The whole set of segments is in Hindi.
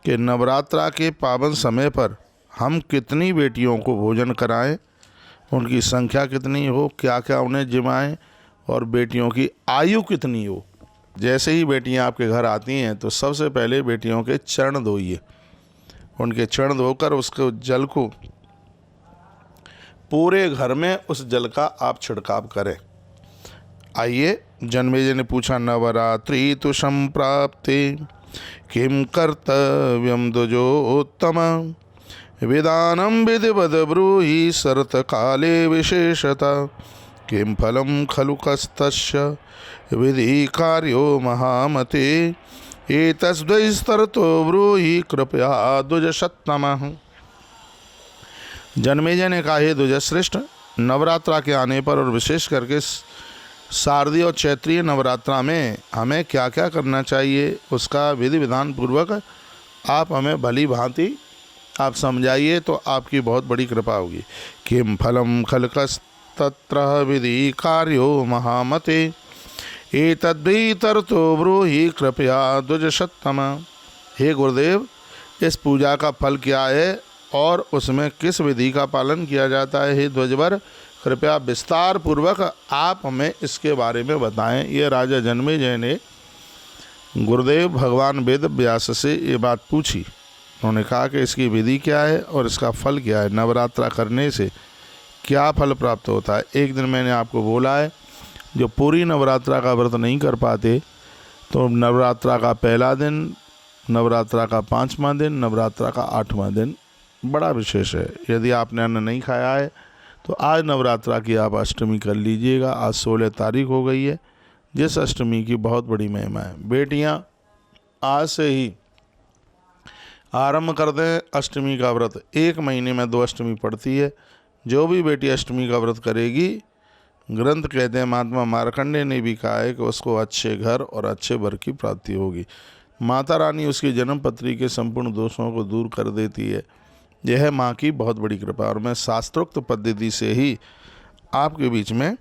कि नवरात्रा के पावन समय पर हम कितनी बेटियों को भोजन कराएं, उनकी संख्या कितनी हो, क्या क्या उन्हें जिमाएं, और बेटियों की आयु कितनी हो। जैसे ही बेटियां आपके घर आती हैं तो सबसे पहले बेटियों के चरण धोइए, उनके चरण धोकर उसको जल को पूरे घर में उस जल का आप छिड़काव करें। आइए, जन्मेजय ने पूछा, नवरात्रि तु संप्राप्ते किम कर्तव्यम द्विजोत्तम, विदानं विधिवद ब्रूहि शरत काले विशेषतः, किम फलम खलु कस्तस्य विधि कार्यो महामते, एतस्द्वैस्तरतो ब्रूहि कृपया द्विजसत्तमः। जन्मेजय ने कहा, हे द्विजश्रेष्ठ, नवरात्रा के आने पर और विशेष करके शारदीय और चैत्रीय नवरात्रा में हमें क्या क्या करना चाहिए, उसका विधि विधान पूर्वक आप हमें भली भांति आप समझाइए, तो आपकी बहुत बड़ी कृपा होगी। किम फलम खलकस्तत्र विधि कार्यो महामते, एतद्भीतरतो ब्रूहि कृपया द्विजसत्तम। हे गुरुदेव, इस पूजा का फल क्या है और उसमें किस विधि का पालन किया जाता है, हे ध्वजवर, कृपया विस्तार पूर्वक आप हमें इसके बारे में बताएं। ये राजा जन्मेजय ने गुरुदेव भगवान वेद व्यास से ये बात पूछी। उन्होंने कहा कि इसकी विधि क्या है और इसका फल क्या है, नवरात्रा करने से क्या फल प्राप्त होता है। एक दिन मैंने आपको बोला है, जो पूरी नवरात्रा का व्रत नहीं कर पाते तो नवरात्रा का पहला दिन, नवरात्रा का 5वां दिन, नवरात्रा का 8वां दिन बड़ा विशेष है। यदि आपने अन्न नहीं खाया है तो आज नवरात्रा की आप अष्टमी कर लीजिएगा। आज 16 तारीख हो गई है, जिस अष्टमी की बहुत बड़ी महिमा है। बेटियां आज से ही आरंभ कर दें अष्टमी का व्रत। 1 महीने में 2 अष्टमी पड़ती है। जो भी बेटी अष्टमी का व्रत करेगी, ग्रंथ कहते हैं, महात्मा मार्कंडेय ने भी कहा है कि उसको अच्छे घर और अच्छे वर की प्राप्ति होगी। माता रानी उसकी जन्म पत्री के संपूर्ण दोषों को दूर कर देती है। यह है माँ की बहुत बड़ी कृपा, और मैं शास्त्रोक्त पद्धति से ही आपके बीच में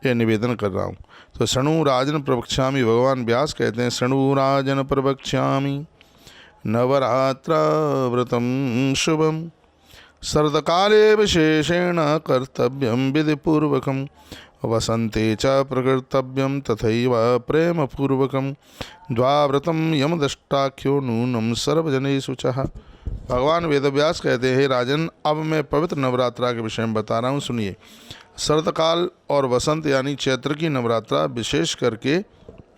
यह निवेदन कर रहा हूँ। तो शृणु राजन प्रवक्ष्यामि, भगवान व्यास कहते हैं, शृणु राजन प्रवक्ष्यामि नवरात्रा व्रतम शुभम, शरदकाले विशेषेण कर्तव्यम विधिपूर्वकम, वसंते च प्रकर्तव्यम तथैव प्रेमपूर्वकम, द्वाव्रतम यमदष्टाख्यो नूनम सर्वजनेषु चः। भगवान वेदव्यास कहते हैं, हे राजन, अब मैं पवित्र नवरात्रा के विषय में बता रहा हूँ, सुनिए। शरदकाल और वसंत यानी चैत्र की नवरात्रा विशेष करके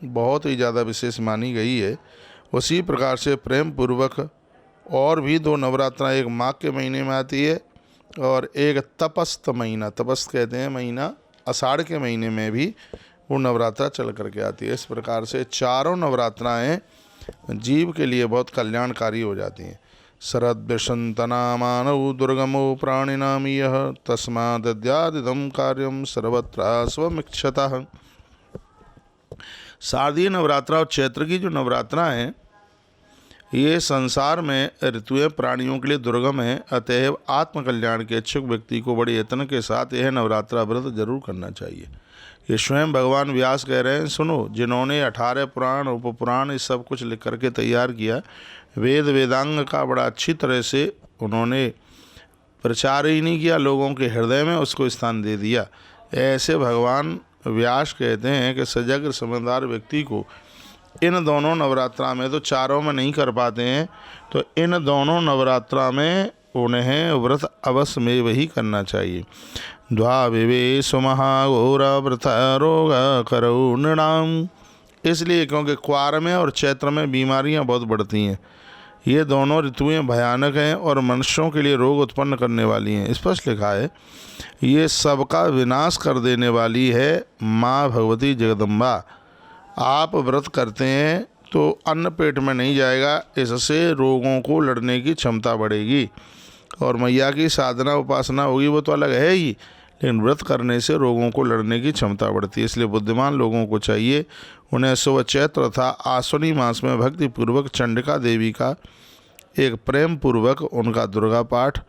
बहुत ही ज़्यादा विशेष मानी गई है। उसी प्रकार से प्रेम पूर्वक और भी 2 नवरात्रा, एक माघ के महीने में आती है और एक तपस्थ महीना, तपस्थ कहते हैं महीना, आषाढ़ के महीने में भी वो नवरात्रा चल करके आती है। इस प्रकार से चारों नवरात्राएं जीव के लिए बहुत कल्याणकारी हो जाती हैं। शरद्वसंतना मानव दुर्गमो प्राणिनाम यः, तस्मादद्यादिदं कार्यम सर्वत्र स्वमिक्षतः। शारदीय नवरात्रा और चैत्र की जो नवरात्रा हैं, ये संसार में ऋतुएं प्राणियों के लिए दुर्गम है। अतएव आत्मकल्याण के इच्छुक व्यक्ति को बड़े यत्न के साथ यह नवरात्रा व्रत जरूर करना चाहिए। ये स्वयं भगवान व्यास कह रहे हैं, सुनो, जिन्होंने 18 पुराण उपपुराण इस सब कुछ लिख करके तैयार किया, वेद वेदांग का बड़ा अच्छी तरह से उन्होंने प्रचार ही नहीं किया, लोगों के हृदय में उसको स्थान दे दिया। ऐसे भगवान व्यास कहते हैं कि सजग समझदार व्यक्ति को इन दोनों नवरात्रा में, तो चारों में नहीं कर पाते हैं, तो इन दोनों नवरात्रा में उन्हें व्रत अवश्य में वही करना चाहिए। द्वाविवेश महाघोर व्रत रोग करो नृणाम, इसलिए क्योंकि क्वार में और चैत्र में बीमारियां बहुत बढ़ती हैं। ये दोनों ऋतुएं भयानक हैं और मनुष्यों के लिए रोग उत्पन्न करने वाली हैं। स्पष्ट लिखा है, ये सबका विनाश कर देने वाली है माँ भगवती जगदम्बा। आप व्रत करते हैं तो अन्न पेट में नहीं जाएगा, इससे रोगों को लड़ने की क्षमता बढ़ेगी। और मैया की साधना उपासना होगी वो तो अलग है ही, लेकिन व्रत करने से रोगों को लड़ने की क्षमता बढ़ती है। इसलिए बुद्धिमान लोगों को चाहिए उन्हें सुबह चैत्र तथा आश्विनी मास में भक्तिपूर्वक चंडिका देवी का एक प्रेम पूर्वक उनका दुर्गा पाठ,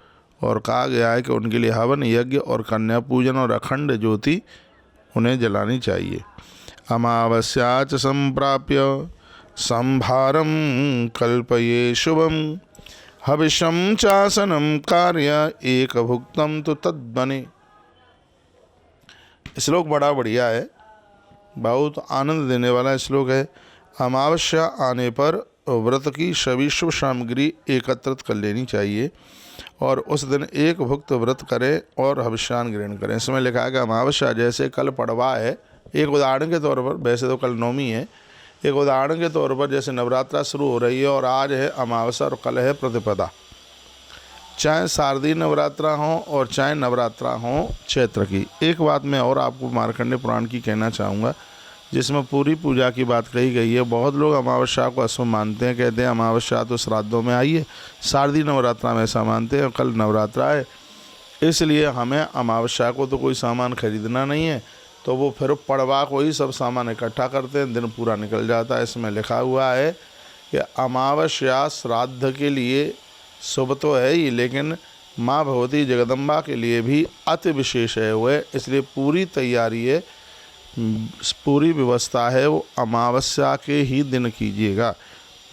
और कहा गया है कि उनके लिए हवन यज्ञ और कन्या पूजन और अखंड ज्योति उन्हें जलानी चाहिए। अमावस्या च संप्राप्य संभारम कल्पये शुभम हविषम चासनम कार्य एक भुक्तम तो तद्बने। श्लोक बड़ा बढ़िया है, बहुत आनंद देने वाला श्लोक है। अमावस्या आने पर व्रत की सभी शुभ सामग्री एकत्रित कर लेनी चाहिए और उस दिन एक भुक्त व्रत करें और हविष्यान ग्रहण करें। इसमें लिखा है कि अमावस्या जैसे कल पड़वा है, एक उदाहरण के तौर पर, वैसे तो कल नौमी है, एक उदाहरण के तौर पर जैसे नवरात्रा शुरू हो रही है और आज है अमावस्या और कल है प्रतिपदा, चाहे शारदीय नवरात्रा हो और चाहे नवरात्रा हो चैत्र की। एक बात मैं और आपको मार्कंडेय पुराण की कहना चाहूँगा, जिसमें पूरी पूजा की बात कही गई है। बहुत लोग अमावस्या को अशुभ मानते हैं, कहते हैं अमावस्या तो श्राद्धों में आई है, शारदीय नवरात्रा में ऐसा मानते हैं, कल नवरात्रा है, इसलिए हमें अमावस्या को तो कोई सामान खरीदना नहीं है, तो वो फिर पड़वा को ही सब सामान इकट्ठा करते हैं, दिन पूरा निकल जाता है। इसमें लिखा हुआ है कि अमावस्या श्राद्ध के लिए शुभ तो है ही, लेकिन माँ भगवती जगदम्बा के लिए भी अति विशेष है वह, इसलिए पूरी तैयारी है, पूरी व्यवस्था है वो अमावस्या के ही दिन कीजिएगा।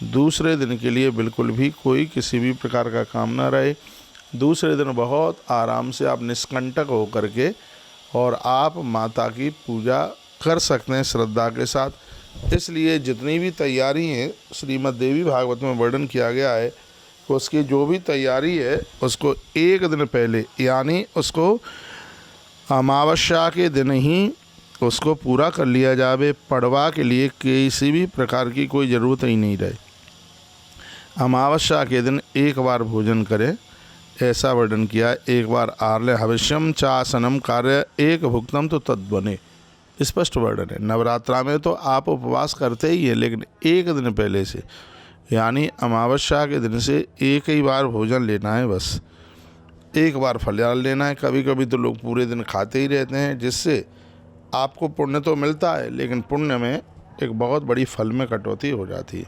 दूसरे दिन के लिए बिल्कुल भी कोई किसी भी प्रकार का काम ना रहे। दूसरे दिन बहुत आराम से आप निष्कंटक हो करके और आप माता की पूजा कर सकते हैं श्रद्धा के साथ। इसलिए जितनी भी तैयारी है श्रीमद् देवी भागवत में वर्णन किया गया है, उसकी जो भी तैयारी है उसको एक दिन पहले, यानी उसको अमावस्या के दिन ही उसको पूरा कर लिया जावे। पड़वा के लिए किसी भी प्रकार की कोई ज़रूरत ही नहीं रहे। अमावस्या के दिन एक बार भोजन करें, ऐसा वर्णन किया। एक बार आर्ले हविष्यम चासनम कार्य एक भुक्तम तो तद्बने, स्पष्ट वर्णन है। नवरात्रा में तो आप उपवास करते ही हैं, लेकिन एक दिन पहले से, यानी अमावस्या के दिन से एक ही बार भोजन लेना है, बस एक बार फलहार लेना है। कभी कभी तो लोग पूरे दिन खाते ही रहते हैं, जिससे आपको पुण्य तो मिलता है, लेकिन पुण्य में एक बहुत बड़ी फल में कटौती हो जाती है।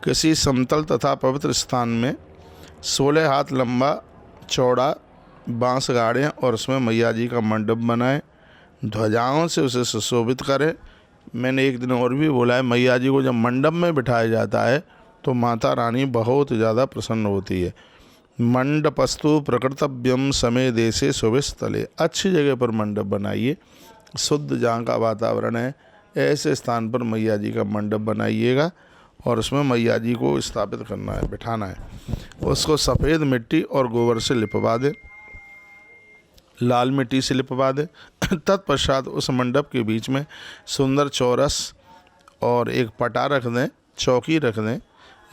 किसी समतल तथा पवित्र स्थान में 16 हाथ लंबा चौड़ा बांस गाड़ें और उसमें मैया जी का मंडप बनाएं, ध्वजाओं से उसे सुशोभित करें। मैंने एक दिन और भी बोला है, मैया जी को जब मंडप में बिठाया जाता है तो माता रानी बहुत ज़्यादा प्रसन्न होती है। मंडपस्तु प्रकृतव्यम समय देशे शुभस्थले, अच्छी जगह पर मंडप बनाइए, शुद्ध जहाँ का वातावरण है ऐसे स्थान पर मैया जी का मंडप बनाइएगा और उसमें मैया जी को स्थापित करना है, बिठाना है। उसको सफ़ेद मिट्टी और गोबर से लिपवा दें, लाल मिट्टी से लिपवा दें। तत्पश्चात उस मंडप के बीच में सुंदर चौरस और एक पटा रख दें, चौकी रख दें,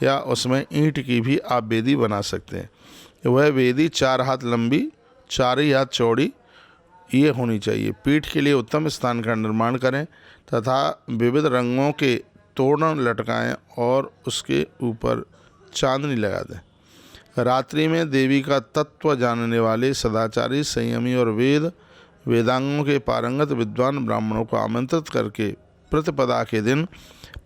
या उसमें ईंट की भी आप वेदी बना सकते हैं। वह वेदी 4 हाथ लंबी, 4 ही हाथ चौड़ी ये होनी चाहिए। पीठ के लिए उत्तम स्थान का निर्माण करें तथा विविध रंगों के तोरण लटकाएं और उसके ऊपर चांदनी लगा दें। रात्रि में देवी का तत्व जानने वाले सदाचारी, संयमी और वेदांगों के पारंगत विद्वान ब्राह्मणों को आमंत्रित करके प्रतिपदा के दिन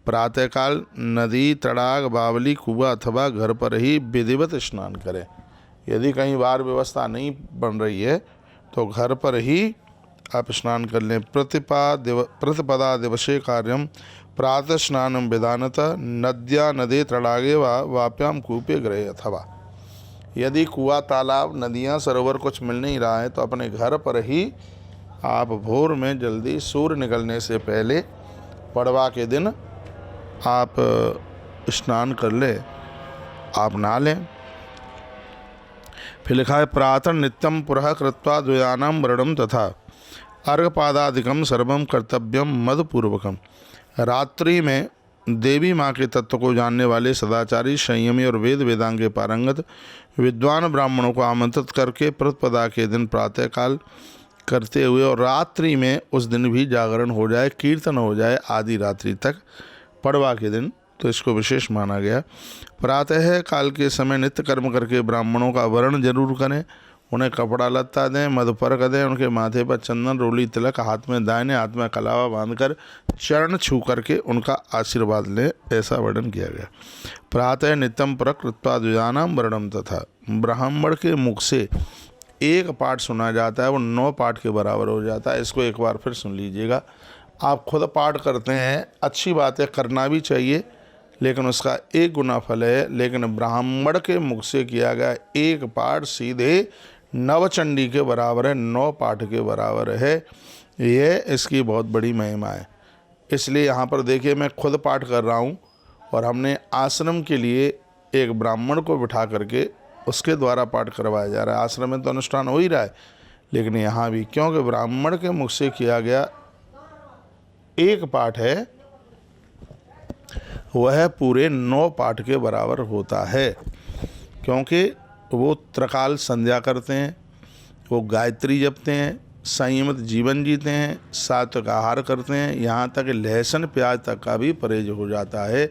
प्रातःकाल नदी, तड़ाग, बावली, कुआं अथवा घर पर ही विधिवत स्नान करें। यदि कहीं बाहर व्यवस्था नहीं बन रही है तो घर पर ही आप स्नान कर लें। प्रतिपदा दिवसे कार्यम प्रातः स्नानम विधानतः नद्या नदे तड़ागे वाप्याम कूपे गृहे अथवा। यदि कुआं, तालाब, नदियाँ, सरोवर कुछ मिल नहीं रहा है तो अपने घर पर ही आप भोर में जल्दी सूर्य निकलने से पहले पड़वा के दिन आप स्नान कर लें, आप नहा लें। फिर लिखा है प्रातः नित्यम पुरः कृत्वा द्वयानां वर्णम तथा अर्घपादादिकम सर्वम कर्तव्यम मदपूर्वकम। रात्रि में देवी माँ के तत्व को जानने वाले सदाचारी, संयमी और वेदांग के पारंगत विद्वान ब्राह्मणों को आमंत्रित करके प्रतिपदा के दिन प्रातःकाल करते हुए और रात्रि में उस दिन भी जागरण हो जाए, कीर्तन हो जाए आदि रात्रि तक पड़वा के दिन, तो इसको विशेष माना गया। प्रातः काल के समय नित्य कर्म करके ब्राह्मणों का वर्ण जरूर करें, उन्हें कपड़ा लत्ता दें, मधुपर्क दें, उनके माथे पर चंदन, रोली, तिलक, हाथ में दाहिने हाथ में कलावा बांधकर चरण छू करके उनका आशीर्वाद लें, ऐसा वर्णन किया गया। प्रातः नित्यम प्रकृत्वा द्विजानां वर्णम तथा। ब्राह्मण के मुख से एक पाठ सुना जाता है, वो 9 पाठ के बराबर हो जाता है। इसको एक बार फिर सुन लीजिएगा। आप खुद पाठ करते हैं, अच्छी बात है, करना भी चाहिए, लेकिन उसका 1 गुना फल है। लेकिन ब्राह्मण के मुख से किया गया 1 पाठ सीधे नवचंडी के बराबर है, 9 पाठ के बराबर है। यह इसकी बहुत बड़ी महिमा है। इसलिए यहाँ पर देखिए, मैं खुद पाठ कर रहा हूँ और हमने आश्रम के लिए एक ब्राह्मण को बिठा करके उसके द्वारा पाठ करवाया जा रहा है। आश्रम में तो अनुष्ठान हो ही रहा है, लेकिन यहाँ भी क्योंकि ब्राह्मण के मुख से किया गया 1 पाठ है, वह पूरे 9 पाठ के बराबर होता है। क्योंकि वो त्रिकाल संध्या करते हैं, वो गायत्री जपते हैं, संयमित जीवन जीते हैं, सात्विक आहार करते हैं, यहाँ तक लहसुन प्याज तक का भी परहेज हो जाता है।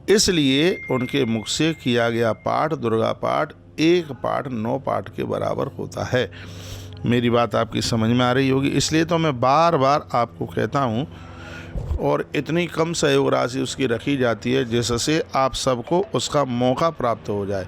इसलिए उनके मुख से किया गया पाठ, दुर्गा पाठ, 1 पाठ 9 पाठ के बराबर होता है। मेरी बात आपकी समझ में आ रही होगी। इसलिए तो मैं बार बार आपको कहता हूँ, और इतनी कम सहयोग राशि उसकी रखी जाती है जिससे आप सबको उसका मौका प्राप्त हो जाए।